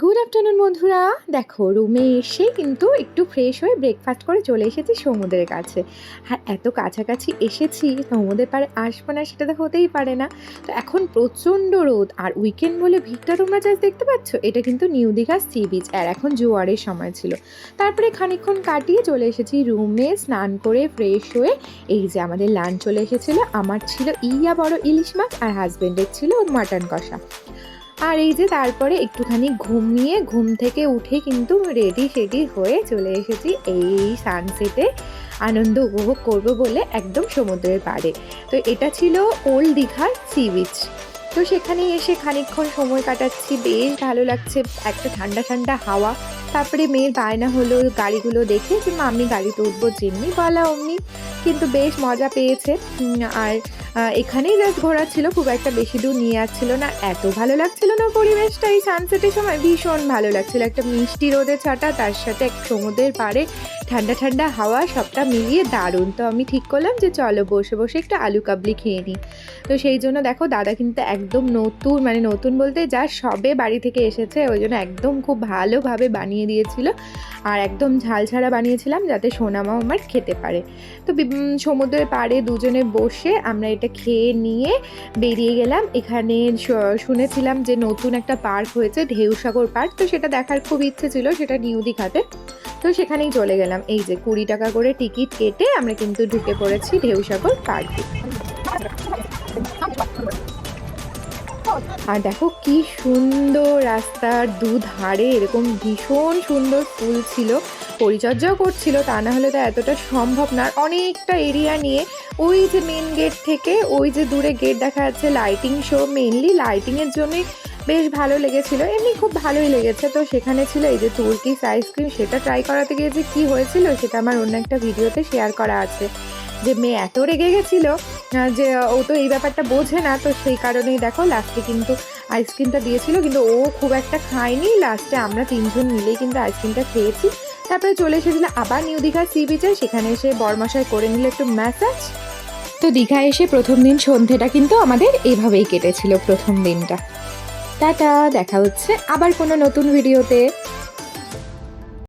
Good afternoon বন্ধুরা। দেখো রুমে এসে কিন্তু একটু ফ্রেশ হয়ে ব্রেকফাস্ট করে চলে এসেছি সমুদ্রের কাছে। আর এত কাছাকাছি এসেছি, সমুদ্রের পাড়ে আসবো না সেটা তো হতেই পারে না। তো এখন প্রচণ্ড রোদ আর উইকেন্ড বলে ভিড়টা তোমরা জাস্ট দেখতে পাচ্ছ, এটা কিন্তু নিউ দীঘা সি বিচ আর এখন জোয়ারের সময় ছিল। তারপরে খানিকক্ষণ কাটিয়ে চলে এসেছি রুমে, স্নান করে ফ্রেশ হয়ে এই যে আমাদের লাঞ্চ চলে এসেছিলো। আমার ছিল বড় ইলিশ মাছ আর হাজব্যান্ডের ছিল মাটন কষা। আর এই যে তারপরে একটুখানি ঘুমিয়ে ঘুম থেকে উঠে কিন্তু রেডি হয়ে চলে এসেছি এই সানসেটে আনন্দ উপভোগ করব বলে একদম সমুদ্রের পাড়ে। তো এটা ছিল ওল্ড দীঘার সি বিচ। তো সেখানে এসে খানিকক্ষণ সময় কাটাচ্ছি, বেশ ভালো লাগছে, একটা ঠান্ডা ঠান্ডা হাওয়া। তারপরে মেয়ের বায়না হলো গাড়িগুলো দেখে যে মাম্মি গাড়িতে উঠবো, যেমনি বলা অমনি কিন্তু বেশ মজা পেয়েছে। আর এখানেই জাস্ট ঘোরা ছিল, খুব একটা বেশি দূর নিয়ে যাচ্ছিল না। এত ভালো লাগছিল না পরিবেশটা, এই সানসেটের সময় ভীষণ ভালো লাগছিল। একটা মিষ্টি রোদের ছাটা, তার সাথে এক সমুদ্রের পাড়ে ঠান্ডা ঠান্ডা হাওয়া, সবটা মিলিয়ে দারুণ। তো আমি ঠিক করলাম যে চলো বসে বসে একটু আলু কাবলি খেয়ে নিই। তো সেই জন্য দেখো দাদা কিন্তু একদম নতুন, মানে নতুন বলতে যা সবে বাড়ি থেকে এসেছে, ওই জন্য একদম খুব ভালোভাবে বানিয়ে দিয়েছিল। আর একদম ঝাল ছাড়া বানিয়েছিলাম যাতে সোনামা আমার খেতে পারে। তো সমুদ্রের পাড়ে দুজনে বসে আমরা এটা খেয়ে নিয়ে বেরিয়ে গেলাম। এখানে শুনেছিলাম যে নতুন একটা পার্ক হয়েছে, ঢেউসাগর পার্ক, তো সেটা দেখার খুব ইচ্ছে ছিল, সেটা নিউ দীঘাতে। তো সেখানেই চলে গেলাম। এই যে 20 টাকা করে টিকিট কেটে আমরা কিন্তু ঢুকে পড়েছি ঢেউসাগর পার্কে। আর দেখো কি সুন্দর, রাস্তার দুধারে এরকম ভীষণ সুন্দর ফুল ছিল, পরিচর্যাও করছিল, তা না হলে তো এতটা সম্ভব না। অনেকটা এরিয়া নিয়ে ওই যে মেন গেট থেকে ওই যে দূরে গেট দেখা যাচ্ছে, লাইটিং শো, মেনলি লাইটিংয়ের জন্যই বেশ ভালো লেগেছিল, এমনি খুব ভালোই লেগেছে। তো সেখানে ছিল এই যে তুর্কিশ আইসক্রিম, সেটা ট্রাই করাতে গিয়ে যে কী হয়েছিল সেটা আমার অন্য একটা ভিডিওতে শেয়ার করা আছে। যে মেয়ে এত রেগে গেছিলো যে ও তো এই ব্যাপারটা বোঝে না, তো সেই কারণেই দেখো লাস্টে কিন্তু আইসক্রিমটা দিয়েছিল, কিন্তু ও খুব একটা খায়নি। লাস্টে আমরা 3 জন মিলেই কিন্তু আইসক্রিমটা খেয়েছি। তারপরে চলে এসেছিল আবার নিউ দীঘা সি বিচে, সেখানে এসে বরমশাই করে নিল একটু ম্যাসাজ। তো দীঘায় এসে প্রথম দিন সন্ধ্যেটা কিন্তু আমাদের এইভাবেই কেটেছিল প্রথম দিনটা। টাটা, দেখা হচ্ছে আবার কোনো নতুন ভিডিওতে।